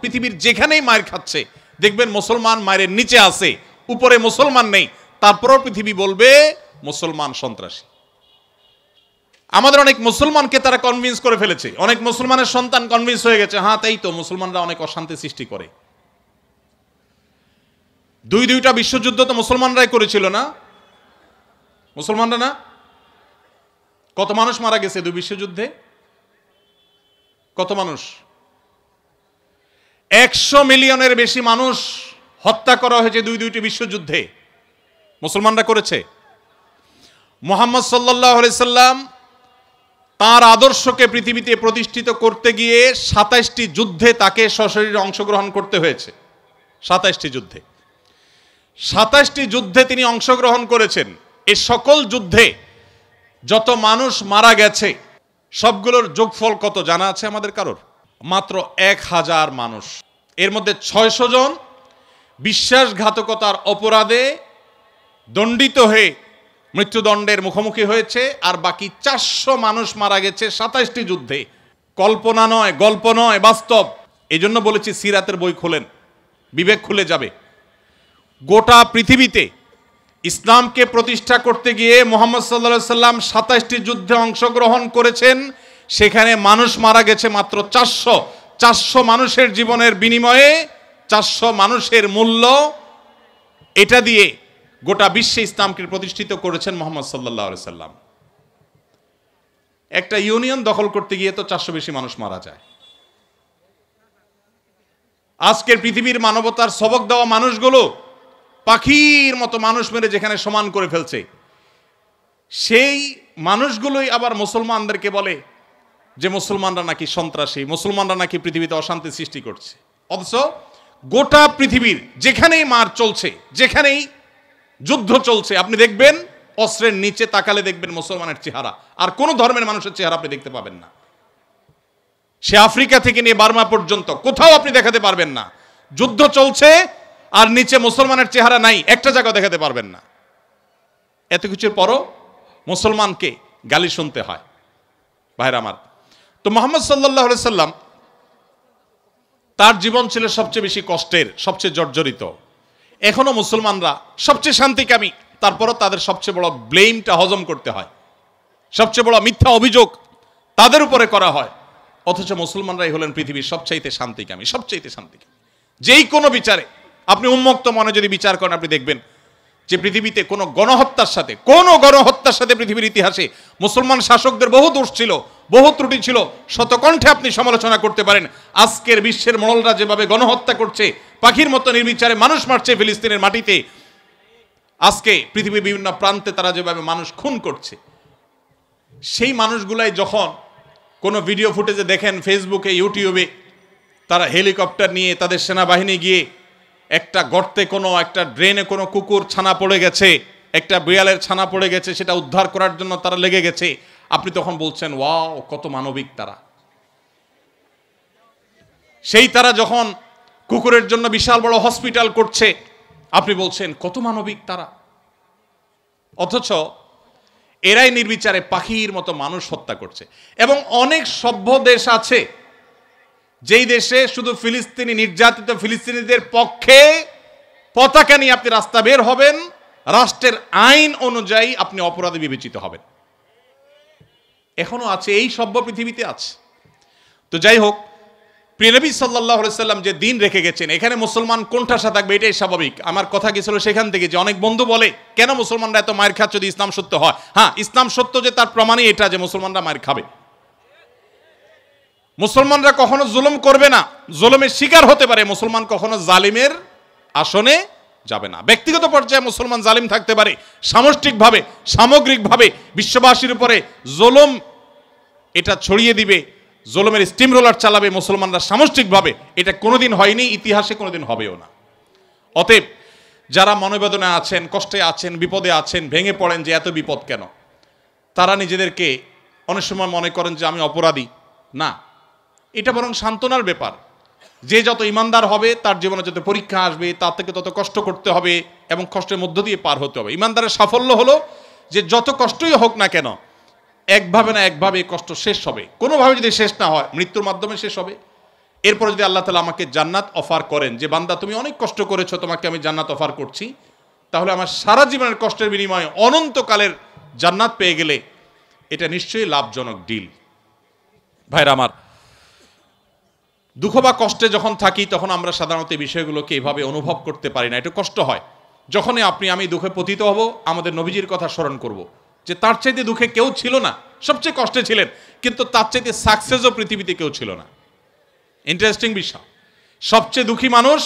পৃথিবীর যেখানেই মায়ের খাচ্ছে দেখবেন মুসলমান মায়ের নিচে আছে, উপরে মুসলমান নেই, তারপরও পৃথিবী বলবে মুসলমান সন্ত্রাসী। আমাদের অনেক মুসলমানকে তারা কনভিন্স করে ফেলেছে, অনেক মুসলমানের সন্তান কনভিন্স হয়ে গেছে, হ্যাঁ তাই তো, মুসলমানরা অনেক অশান্তি সৃষ্টি করে। দুইটা বিশ্বযুদ্ধ তো মুসলমানরাই করেছিল না? মুসলমানরা না? কত মানুষ মারা গেছে দুই বিশ্বযুদ্ধে? কত মানুষ? 100 মিলিয়নের বেশি মানুষ হত্যা করা হয়েছে দুইটি বিশ্বযুদ্ধে। মুসলমানরা করেছে। মুহাম্মদ সাল্লাল্লাহু আলাইহি সাল্লাম তার আদর্শকে পৃথিবীতে প্রতিষ্ঠিত করতে গিয়ে 27টি যুদ্ধে তাকে সশরীরে অংশগ্রহণ করতে হয়েছে। 27টি যুদ্ধে 27টি যুদ্ধে তিনি অংশগ্রহণ করেছেন। এই সকল যুদ্ধে যত মানুষ মারা গেছে সবগুলোর যোগফল কত জানা আছে আমাদের কারোর? মাত্র 1000 মানুষ। এর মধ্যে 600 জন বিশ্বাসঘাতকতার অপরাধে দণ্ডিত হয়ে মৃত্যুদণ্ডের মুখোমুখি হয়েছে, আর বাকি 400 মানুষ মারা গেছে 27টি যুদ্ধে। কল্পনা নয়, গল্প নয়, বাস্তব। এই জন্য বলেছি সিরাতের বই খোলেন, বিবেক খুলে যাবে। গোটা পৃথিবীতে ইসলামকে প্রতিষ্ঠা করতে গিয়ে মুহাম্মদ সাল্লাল্লাহু আলাইহি সাল্লাম 27টি যুদ্ধে অংশগ্রহণ করেছেন, সেখানে মানুষ মারা গেছে মাত্র 400। 400 মানুষের জীবনের বিনিময়ে 400 মানুষের মূল্য, এটা দিয়ে গোটা বিশ্বে ইসলামকে প্রতিষ্ঠিত করেছেন মুহাম্মদ সাল্লাল্লাহু আলাইহি সাল্লাম। একটা ইউনিয়ন দখল করতে গিয়ে তো 400 বেশি মানুষ মারা যায়। আজকের পৃথিবীর মানবতার সবক দেওয়া মানুষগুলো পাখির মতো মানুষ মেরে যেখানে সমান করে ফেলছে, সেই মানুষগুলোই আবার মুসলমানদেরকে বলে যে মুসলমানরা নাকি সন্ত্রাসী, মুসলমানরা নাকি পৃথিবীতে অশান্তি সৃষ্টি করছে। অথচ গোটা পৃথিবীর যেখানেই মার চলছে, যেখানেই যুদ্ধ চলছে, আপনি দেখবেন অস্ত্রের নিচে তাকালে দেখবেন মুসলমানের চেহারা, আর কোন ধর্মের মানুষের চেহারা আপনি দেখতে পাবেন না। সে আফ্রিকা থেকে নিয়ে বার্মা পর্যন্ত কোথাও আপনি দেখাতে পারবেন না। যুদ্ধ চলছে আর নিচে মুসলমানের চেহারা নাই, একটা জায়গা দেখাতে পারবেন না। এত কিছুর পরও মুসলমানকে গালি শুনতে হয়। ভাইরা আমার, তো মুহাম্মদ সাল্লাল্লাহু আলাইহি সাল্লাম তার জীবন ছিল সবচেয়ে বেশি কষ্টের, সবচেয়ে জর্জরিত। এখনো মুসলমানরা সবচেয়ে শান্তিকামী, তারপরও তাদের সবচেয়ে বড় ব্লেমটা হজম করতে হয়, সবচেয়ে বড় মিথ্যা অভিযোগ তাদের উপরে করা হয়। অথচ মুসলমানরাই হলেন পৃথিবীর সবচাইতে শান্তিকামী, সবচাইতে শান্তিকামী। যেই কোনো বিচারে আপনি উন্মুক্ত মনে যদি বিচার করেন, আপনি দেখবেন যে পৃথিবীতে কোনো গণহত্যার সাথে পৃথিবীর ইতিহাসে মুসলমান শাসকদের বহু দোষ ছিল, বহু ত্রুটি ছিল, শতকণ্ঠে আপনি সমালোচনা করতে পারেন। আজকের বিশ্বের মোড়লরা যেভাবে গণহত্যা করছে, পাখির মতো নির্বিচারে মানুষ মারছে ফিলিস্তিনের মাটিতে, আজকে পৃথিবীর বিভিন্ন প্রান্তে তারা যেভাবে মানুষ খুন করছে, সেই মানুষগুলাই যখন কোনো ভিডিও ফুটেজে দেখেন ফেসবুকে, ইউটিউবে, তারা হেলিকপ্টার নিয়ে তাদের সেনাবাহিনী গিয়ে একটা গর্তে, কোনো একটা ড্রেনে কোনো কুকুর ছানা পড়ে গেছে, একটা বিড়ালের ছানা পড়ে গেছে, সেটা উদ্ধার করার জন্য তারা লেগে গেছে, আপনি তখন বলছেন ওয়াও, কত মানবিক তারা। সেই তারা যখন কুকুরের জন্য বিশাল বড় হসপিটাল করছে, আপনি বলছেন কত মানবিক তারা। অথচ এরাই নির্বিচারে পাখির মতো মানুষ হত্যা করছে। এবং অনেক সভ্য দেশ আছে যেই দেশে শুধু ফিলিস্তিনি নির্যাতিত ফিলিস্তিনিদের পক্ষে পতাকা নিয়ে আপনি রাস্তা বের হবেন, রাষ্ট্রের আইন অনুযায়ী আপনি অপরাধী বিবেচিত হবেন। এখনো আছে, এই সভ্য পৃথিবীতে আছে। তো যাই হোক, প্রিয় নবী সাল্লাল্লাহু আলাইহি সাল্লাম যে দিন রেখে গেছেন, এখানে মুসলমান কোণঠাসা থাকবে, এটাই স্বাভাবিক। আমার কথা গেছিল সেখান থেকে যে অনেক বন্ধু বলে কেন মুসলমানরা এত মায়ের খাচ্ছে যদি ইসলাম সত্য হয়। হ্যাঁ, ইসলাম সত্য যে তার প্রমাণই এটা যে মুসলমানরা মায়ের খাবে। মুসলমানরা কখনো জুলুম করবে না, জুলুমের শিকার হতে পারে, মুসলমান কখনো জালিমের আসনে যাবে না। ব্যক্তিগত পর্যায়ে মুসলমান জালিম থাকতে পারে, সামষ্টিকভাবে, সামগ্রিকভাবে বিশ্ববাসীর উপরে জুলুম এটা ছড়িয়ে দিবে, জুলুমের স্টিম রোলার চালাবে মুসলমানরা সামষ্টিকভাবে, এটা কোনোদিন হয়নি, ইতিহাসে কোনোদিন হবেও না। অতএব যারা মনোবেদনায় আছেন, কষ্টে আছেন, বিপদে আছেন, ভেঙে পড়েন যে এত বিপদ কেন, তারা নিজেদেরকে অনেক সময় মনে করেন যে আমি অপরাধী। না, এটা বরং সান্ত্বনার ব্যাপার। যে যত ইমানদার হবে তার জীবনে যত পরীক্ষা আসবে, তার থেকে তত কষ্ট করতে হবে এবং কষ্টের মধ্য দিয়ে পার হতে হবে। ইমানদারের সাফল্য হলো যে যত কষ্টই হোক না কেন, একভাবে না একভাবে কষ্ট শেষ হবে। কোনোভাবে যদি শেষ না হয়, মৃত্যুর মাধ্যমে শেষ হবে, এরপর যদি আল্লাহ তাআলা আমাকে জান্নাত অফার করেন, যে বান্দা তুমি অনেক কষ্ট করেছো, তোমাকে আমি জান্নাত অফার করছি, তাহলে আমার সারা জীবনের কষ্টের বিনিময়ে অনন্তকালের জান্নাত পেয়ে গেলে এটা নিশ্চয়ই লাভজনক ডিল। ভাইরা আমার, দুঃখ বা কষ্টে যখন থাকি তখন আমরা সাধারণত এই বিষয়গুলোকে এভাবে অনুভব করতে পারি না, একটু কষ্ট হয়। যখনই আমি দুঃখে পতিত হব, আমাদের নবীজির কথা স্মরণ করব, যে তার চাইতে দুঃখে কেউ ছিল না, সবচেয়ে কষ্টে ছিলেন, কিন্তু তার চাইতে সাকসেসও পৃথিবীতে কেউ ছিল না। ইন্টারেস্টিং বিষয়, সবচেয়ে দুঃখী মানুষ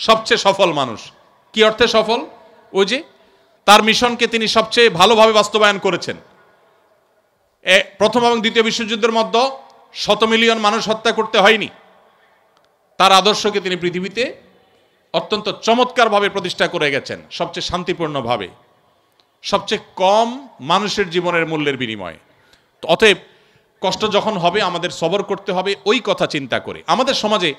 সবচেয়ে সফল মানুষ। কি অর্থে সফল? ওই যে তার মিশনকে তিনি সবচেয়ে ভালোভাবে বাস্তবায়ন করেছেন। প্রথম এবং দ্বিতীয় বিশ্বযুদ্ধের মধ্যে 100 মিলিয়ন মানুষ হত্যা করতে হয়নি। তার আদর্শকে তিনি পৃথিবীতে অত্যন্ত চমৎকারভাবে প্রতিষ্ঠা করে গেছেন, সবচেয়ে শান্তিপূর্ণভাবে, সবচেয়ে কম মানুষের জীবনের মূল্যের বিনিময়ে। অতএব কষ্ট যখন হবে আমাদের সবর করতে হবে ওই কথা চিন্তা করে। আমাদের সমাজে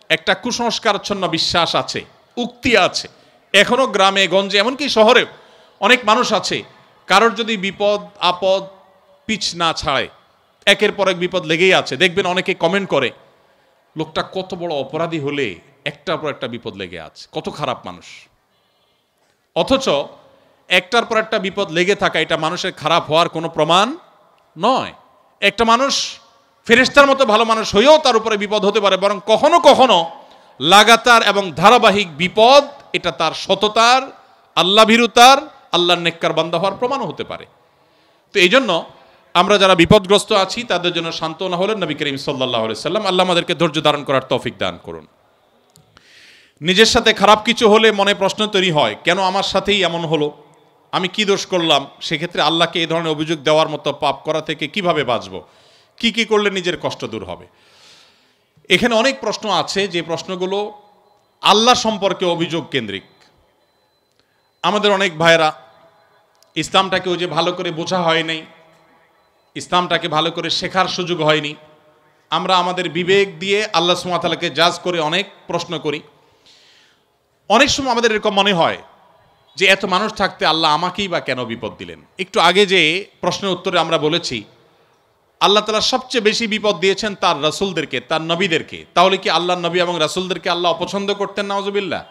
একটা কুসংস্কারাচ্ছন্ন বিশ্বাস আছে, উক্তি আছে, এখনো গ্রামে গঞ্জে এমনকি শহরে অনেক মানুষ আছে, কারোর যদি বিপদ আপদ পিছ না ছাড়ে, একের পর এক বিপদ লেগেই আছে। দেখবেন অনেকে কমেন্ট করে, লোকটা কত বড় অপরাধী হলে একটার পর একটা বিপদ লেগে আছে, কত খারাপ মানুষ। অথচ একটার পর একটা বিপদ লেগে থাকা এটা মানুষের খারাপ হওয়ার কোনো প্রমাণ নয়। একটা মানুষ ফেরেশতার মতো ভালো মানুষ হয়েও তার উপরে বিপদ হতে পারে, বরং কখনো কখনো লাগাতার এবং ধারাবাহিক বিপদ এটা তার সততার, আল্লাহ ভীরুতার, আল্লাহর নেককার বান্দা হওয়ার প্রমাণও হতে পারে। তো এই জন্য আমরা যারা বিপদগ্রস্ত আছি তাদের জন্য সান্ত্বনা হলেন নবী করিম সাল্লাল্লাহু আলাইহি সাল্লাম। আল্লাহ আমাদেরকে ধৈর্য ধারণ করার তৌফিক দান করুন। নিজের সাথে খারাপ কিছু হলে মনে প্রশ্ন তৈরি হয়, কেন আমার সাথেই এমন হলো, আমি কি দোষ করলাম? সেক্ষেত্রে আল্লাহকে এই ধরনের অভিযোগ দেওয়ার মতো পাপ করা থেকে কিভাবে বাঁচব, কি কি করলে নিজের কষ্ট দূর হবে? এখানে অনেক প্রশ্ন আছে, যে প্রশ্নগুলো আল্লাহ সম্পর্কে অভিযোগ কেন্দ্রিক। আমাদের অনেক ভাইয়েরা ইসলামটাকে ওই যে ভালো করে বোঝা হয় নাই, ইসলামটাকে ভালো করে শেখার সুযোগ হয়নি। আমরা আমাদের বিবেক দিয়ে আল্লাহ সুবহানাহু ওয়া তাআলাকে জাজ করে অনেক প্রশ্ন করি। অনেক সময় আমাদের এরকম মনে হয় যে এত মানুষ থাকতে আল্লাহ আমাকেই বা কেন বিপদ দিলেন। একটু আগে যে প্রশ্নের উত্তরে আমরা বলেছি আল্লাহ তাআলা সবচেয়ে বেশি বিপদ দিয়েছেন তার রাসূলদেরকে, তার নবীদেরকে। তাহলে কি আল্লাহর নবী এবং রাসূলদেরকে আল্লাহ অপছন্দ করতেন? নাউজুবিল্লাহ।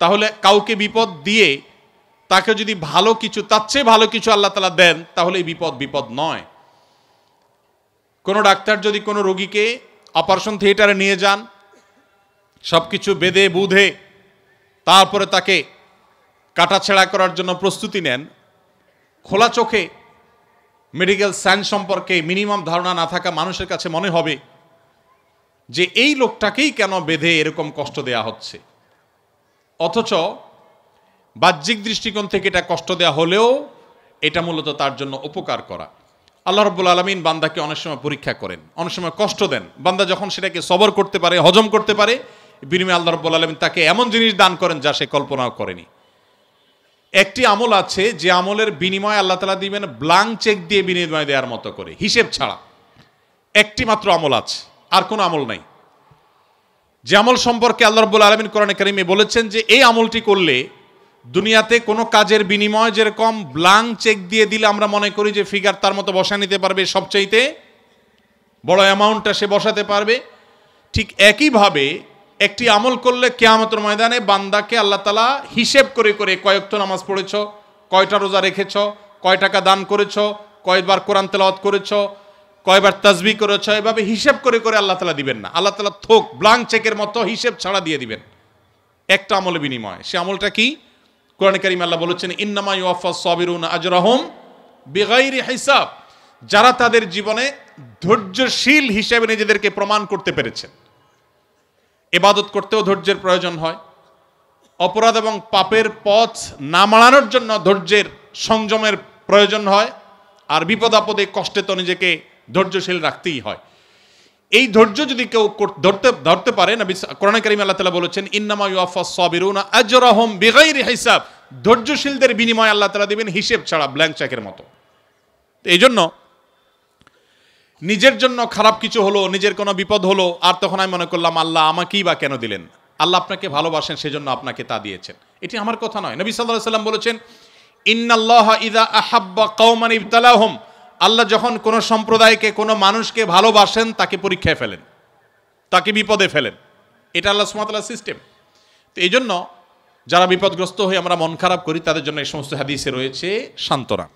তাহলে কাউকে বিপদ দিয়ে তাকে যদি ভালো কিছু, তার চেয়ে ভালো কিছু আল্লাহ তাআলা দেন, তাহলে এই বিপদ নয়। কোনো ডাক্তার যদি কোনো রোগীকে অপারেশন থিয়েটারে নিয়ে যান, সব কিছু বেঁধে বুধে তারপরে তাকে কাটাছেঁড়া করার জন্য প্রস্তুতি নেন, খোলা চোখে মেডিকেল সায়েন্স সম্পর্কে মিনিমাম ধারণা না থাকা মানুষের কাছে মনে হবে যে এই লোকটাকেই কেন বেঁধে এরকম কষ্ট দেয়া হচ্ছে। অথচ বাহ্যিক দৃষ্টিকোণ থেকে এটা কষ্ট দেয়া হলেও এটা মূলত তার জন্য উপকার করা। আল্লাহ রাব্বুল আলামিন বান্দাকে অনেক সময় পরীক্ষা করেন, অনেক সময় কষ্ট দেন। বান্দা যখন সেটাকে সবর করতে পারে, হজম করতে পারে, বিনিময়ে আল্লাহ রাব্বুল আলামিন তাকে এমন জিনিস দান করেন যা সে কল্পনাও করেনি। একটি আমল আছে যে আমলের বিনিময়ে আল্লাহ তাআলা দিবেন ব্ল্যাঙ্ক চেক দিয়ে বিনিময় দেওয়ার মতো করে, হিসেব ছাড়া। একটি মাত্র আমল আছে, আর কোনো আমল নাই। যে আমল সম্পর্কে আল্লাহ রাব্বুল আলামিন কোরআনে কারিমে বলেছেন যে এই আমলটি করলে দুনিয়াতে কোনো কাজের বিনিময় যেরকম ব্ল্যাঙ্ক চেক দিয়ে দিলে আমরা মনে করি যে ফিগার তার মতো বসা নিতে পারবে, সবচাইতে বড় অ্যামাউন্টটা সে বসাতে পারবে, ঠিক একইভাবে একটি আমল করলে কিয়ামতের ময়দানে বান্দাকে আল্লাহ তাআলা হিসেব করে করে কয় ওয়াক্ত নামাজ পড়েছ, কয়টা রোজা রেখেছ, কয় টাকা দান করেছ, কয়বার কোরআন তেলাওয়াত করেছ, কয়বার তাসবিহ করেছ, এভাবে হিসেব করে করে আল্লাহ তাআলা দিবেন না। আল্লাহ তাআলা থোক ব্ল্যাঙ্ক চেকের মতো হিসেব ছাড়া দিয়ে দিবেন একটা আমলের বিনিময়ে। সে আমলটা কি? কোরআনে কারিমে আল্লাহ বলেছেন ইন্নামা ইউওয়াফাস সাবিরুনা আজরাহুম বিগাইরি হিসাব। যারা তাদের জীবনে ধৈর্যশীল হিসেবে নিজেদেরকে প্রমাণ করতে পেরেছেন। ইবাদত করতেও ধৈর্যের প্রয়োজন হয়, অপরাধ এবং পাপের পথ না মাড়ানোর জন্য ধৈর্যের সংযমের প্রয়োজন হয়, আর বিপদ আপদে কষ্টে তো নিজেকে ধৈর্যশীল রাখতেই হয়। এই ধৈর্য যদি কেউ ধরতে পারে, নবী কোরআনে কারিমে আল্লাহ তাআলা বলেছেন ইন্নামা ইউওয়াফাস সাবিরুনা আজরাহুম বিগাইরি হিসাব। ধৈর্যশীলদের বিনিময়ে আল্লাহ তাআলা দিবেন হিসেব ছাড়া, ব্ল্যাঙ্ক চেকের মতো। এই জন্য নিজের জন্য খারাপ কিছু হলো, নিজের কোনো বিপদ হলো, আর তখন আমি মনে করলাম আল্লাহ আমাকেই বা কেন দিলেন। আল্লাহ আপনাকে ভালোবাসেন, সেজন্য আপনাকে তা দিয়েছেন। এটি আমার কথা নয়। নবী সাল্লাল্লাহু আলাইহি সাল্লাম বলেছেন ইন্নাল্লাহা ইযা আহাব্বা কওমান ইবতালাহুম। আল্লাহ যখন কোনো সম্প্রদায়কে, কোনো মানুষকে ভালোবাসেন তাকে পরীক্ষায় ফেলেন। তাকে বিপদে ফেলেন। এটা আল্লাহ সুবহানাহু ওয়া তাআলার সিস্টেম। তো এই জন্য যারা বিপদগ্রস্ত হয়ে আমরা মন খারাপ করি তাদের জন্য এই সমস্ত হাদিসে রয়েছে সান্ত্বনা।